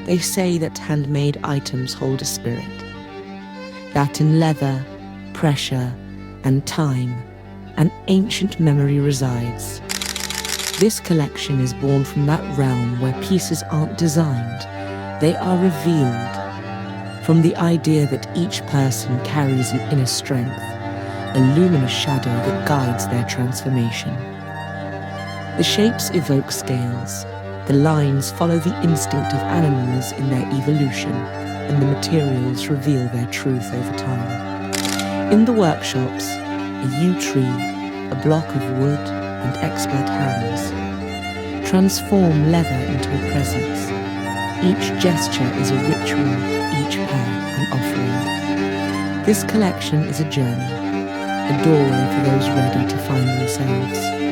They say that handmade items hold a spirit, that in leather, pressure, and time, an ancient memory resides. This collection is born from that realm where pieces aren't designed, they are revealed, from the idea that each person carries an inner strength, a luminous shadow that guides their transformation. The shapes evoke scales, the lines follow the instinct of animals in their evolution, and the materials reveal their truth over time. In the workshops, a yew tree, a block of wood, and expert hands transform leather into a presence. Each gesture is a ritual, each pair an offering. This collection is a journey, a doorway for those ready to find themselves.